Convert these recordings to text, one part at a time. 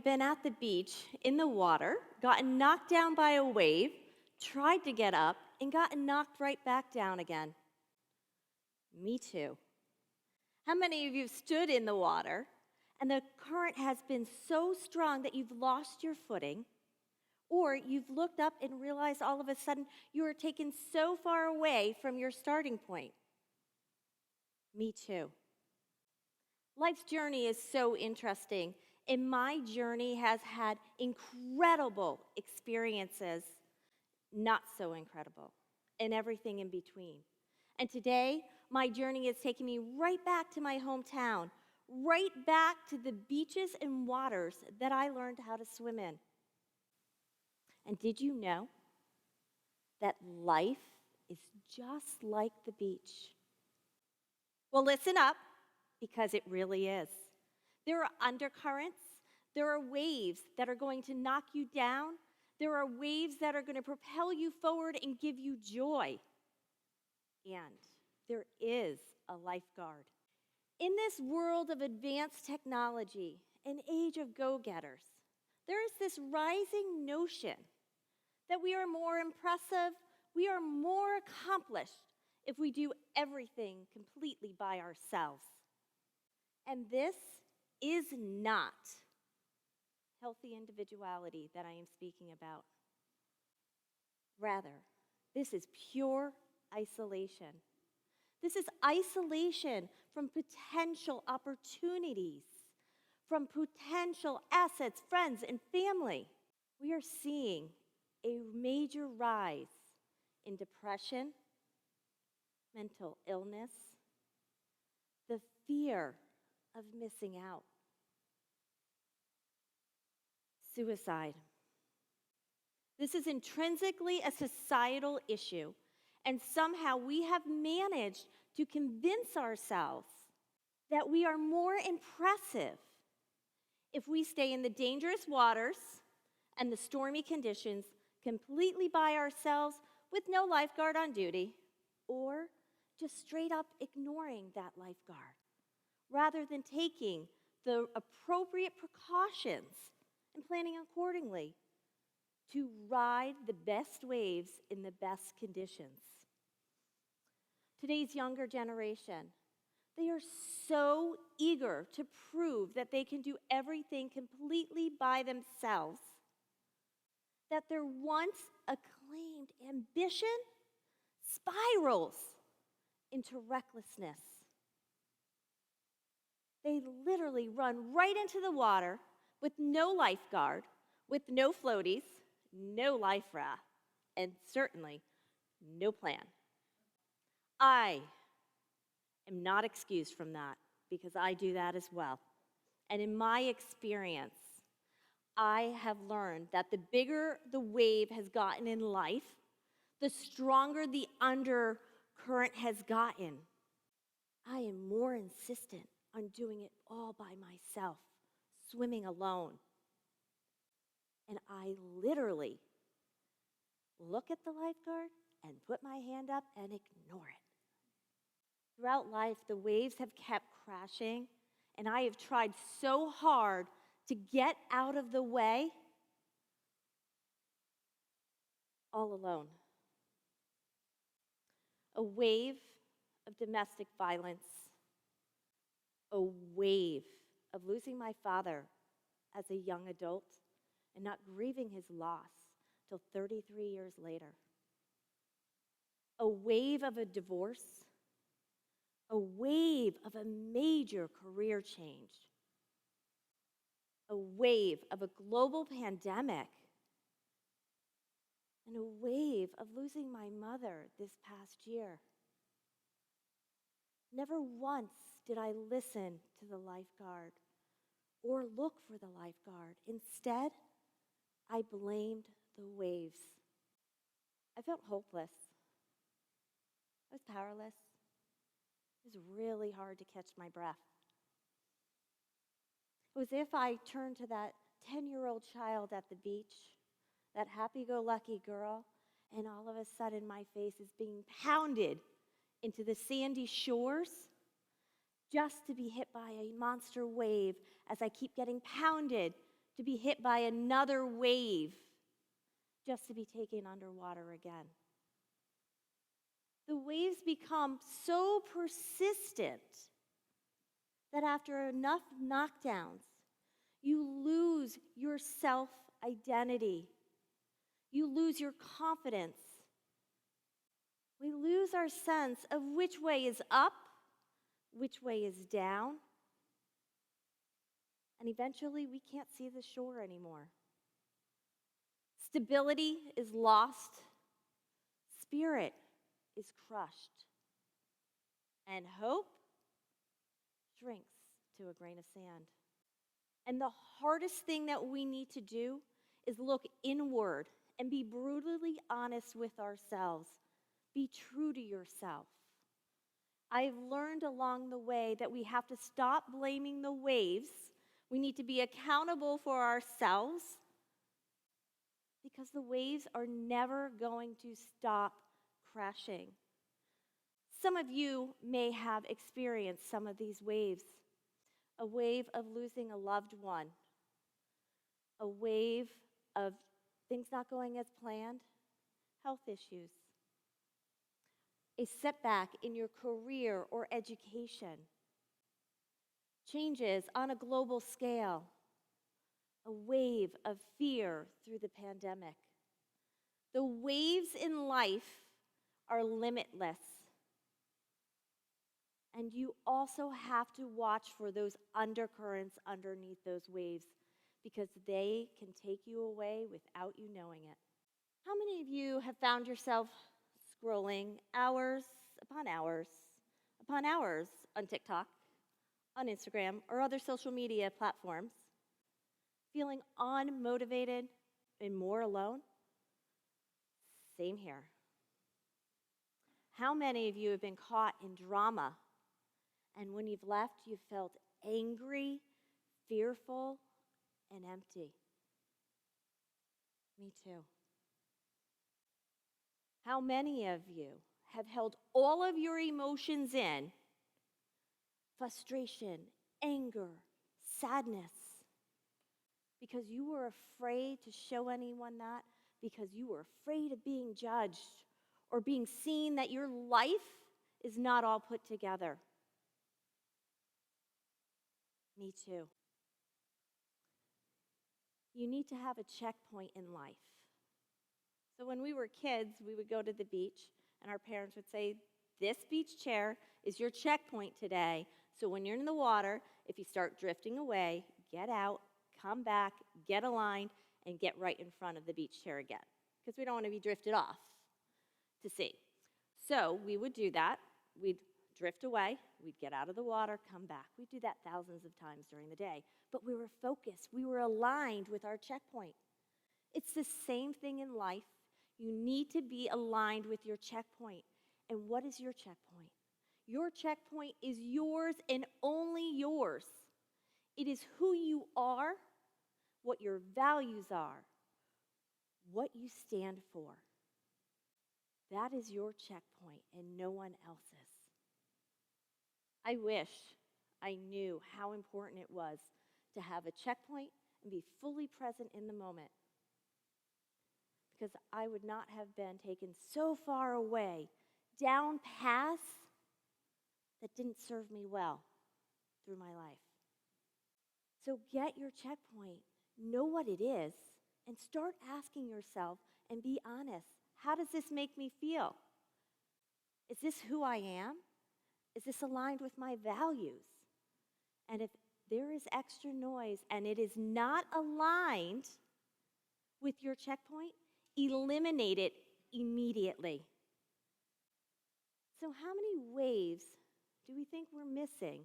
been at the beach in the water, gotten knocked down by a wave, tried to get up, and gotten knocked right back down again? Me too. How many of you have stood in the water and the current has been so strong that you've lost your footing, or you've looked up and realized all of a sudden you are taken so far away from your starting point? Me too. Life's journey is so interesting, and my journey has had incredible experiences, not so incredible, and everything in between. And today, my journey is taking me right back to my hometown, right back to the beaches and waters that I learned how to swim in. And did you know that life is just like the beach? Well, listen up, because it really is. There are undercurrents, there are waves that are going to knock you down, there are waves that are going to propel you forward and give you joy. And there is a lifeguard. In this world of advanced technology, an age of go-getters, there is this rising notion that we are more impressive, we are more accomplished if we do everything completely by ourselves. And this is not healthy individuality that I am speaking about. Rather, this is pure isolation. This is isolation from potential opportunities, from potential assets, friends, and family. We are seeing a major rise in depression, mental illness, the fear of missing out, suicide. This is intrinsically a societal issue, and somehow we have managed to convince ourselves that we are more impressive if we stay in the dangerous waters and the stormy conditions completely by ourselves with no lifeguard on duty, or just straight up ignoring that lifeguard, rather than taking the appropriate precautions and planning accordingly to ride the best waves in the best conditions. Today's younger generation, they are so eager to prove that they can do everything completely by themselves that their once acclaimed ambition spirals into recklessness. They literally run right into the water with no lifeguard, with no floaties, no life raft, and certainly no plan. I am not excused from that, because I do that as well. And in my experience, I have learned that the bigger the wave has gotten in life, the stronger the undercurrent has gotten. I am more insistent on doing it all by myself, swimming alone. And I literally look at the lifeguard and put my hand up and ignore it. Throughout life, the waves have kept crashing, and I have tried so hard to get out of the way, all alone. A wave of domestic violence, a wave of losing my father as a young adult and not grieving his loss till 33 years later. A wave of a divorce, a wave of a major career change, a wave of a global pandemic, and a wave of losing my mother this past year. Never once did I listen to the lifeguard or look for the lifeguard. Instead, I blamed the waves. I felt hopeless. I was powerless. It was really hard to catch my breath. It was as if I turned to that 10-year-old child at the beach, that happy-go-lucky girl, and all of a sudden my face is being pounded into the sandy shores just to be hit by a monster wave as I keep getting pounded to be hit by another wave just to be taken underwater again. The waves become so persistent that after enough knockdowns, you lose your self-identity. You lose your confidence. We lose our sense of which way is up, which way is down, and eventually we can't see the shore anymore. Stability is lost. Spirit is crushed. And hope shrinks to a grain of sand. And the hardest thing that we need to do is look inward and be brutally honest with ourselves. Be true to yourself. I've learned along the way that we have to stop blaming the waves. We need to be accountable for ourselves because the waves are never going to stop crashing. Some of you may have experienced some of these waves. A wave of losing a loved one. A wave of things not going as planned. Health issues. A setback in your career or education. Changes on a global scale. A wave of fear through the pandemic. The waves in life are limitless. And you also have to watch for those undercurrents underneath those waves because they can take you away without you knowing it. How many of you have found yourself scrolling hours upon hours upon hours on TikTok, on Instagram, or other social media platforms, feeling unmotivated and more alone? Same here. How many of you have been caught in drama, and when you've left, you've felt angry, fearful, and empty? Me too. How many of you have held all of your emotions in? Frustration, anger, sadness. Because you were afraid to show anyone that? Because you were afraid of being judged or being seen that your life is not all put together? Me too. You need to have a checkpoint in life. So when we were kids, we would go to the beach, and our parents would say, "This beach chair is your checkpoint today. So when you're in the water, if you start drifting away, get out, come back, get aligned, and get right in front of the beach chair again." Because we don't want to be drifted off to sea. So we would do that. We'd drift away. We'd get out of the water, come back. We'd do that thousands of times during the day. But we were focused. We were aligned with our checkpoint. It's the same thing in life. You need to be aligned with your checkpoint. And what is your checkpoint? Your checkpoint is yours and only yours. It is who you are, what your values are, what you stand for. That is your checkpoint and no one else's. I wish I knew how important it was to have a checkpoint and be fully present in the moment, because I would not have been taken so far away down paths that didn't serve me well through my life. So get your checkpoint, know what it is, and start asking yourself and be honest. How does this make me feel? Is this who I am? Is this aligned with my values? And if there is extra noise and it is not aligned with your checkpoint, eliminate it immediately. So how many waves do we think we're missing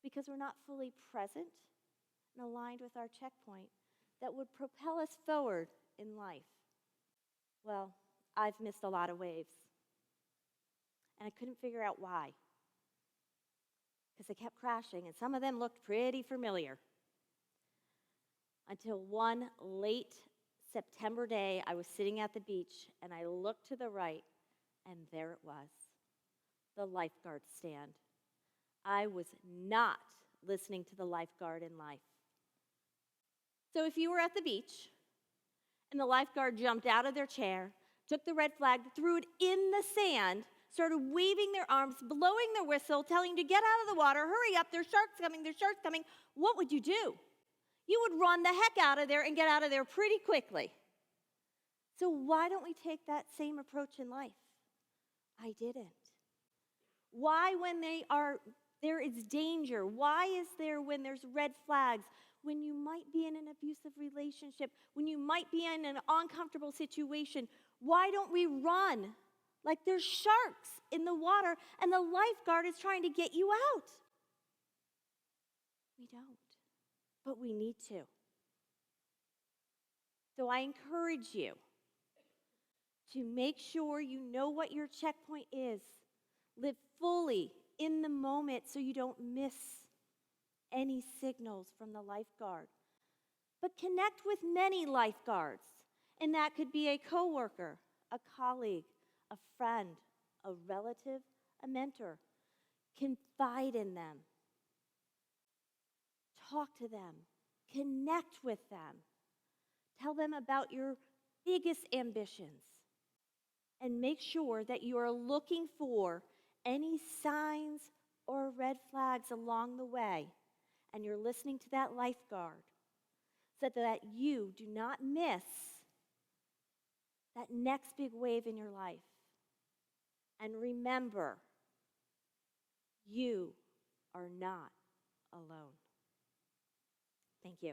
because we're not fully present and aligned with our checkpoint that would propel us forward in life? Well, I've missed a lot of waves, and I couldn't figure out why, because they kept crashing, and some of them looked pretty familiar. Until one late September day, I was sitting at the beach, and I looked to the right, and there it was, the Lifeguard stand. I was not listening to the Lifeguard in life. So if you were at the beach and the lifeguard jumped out of their chair, took the red flag, threw it in the sand, started waving their arms, blowing their whistle, telling you to get out of the water, hurry up, there's sharks coming, what would you do? You would run the heck out of there and get out of there pretty quickly. So why don't we take that same approach in life? I didn't. Why, when there is danger? Why is there when there's red flags? When you might be in an abusive relationship, when you might be in an uncomfortable situation, why don't we run like there's sharks in the water and the lifeguard is trying to get you out? We don't, but we need to. So I encourage you to make sure you know what your checkpoint is. Live fully in the moment so you don't miss any signals from the lifeguard. But connect with many lifeguards, and that could be a coworker, a colleague, a friend, a relative, a mentor. Confide in them. Talk to them. Connect with them. Tell them about your biggest ambitions. And make sure that you are looking for any signs or red flags along the way, and you're listening to that lifeguard so that you do not miss that next big wave in your life. And remember, you are not alone. Thank you.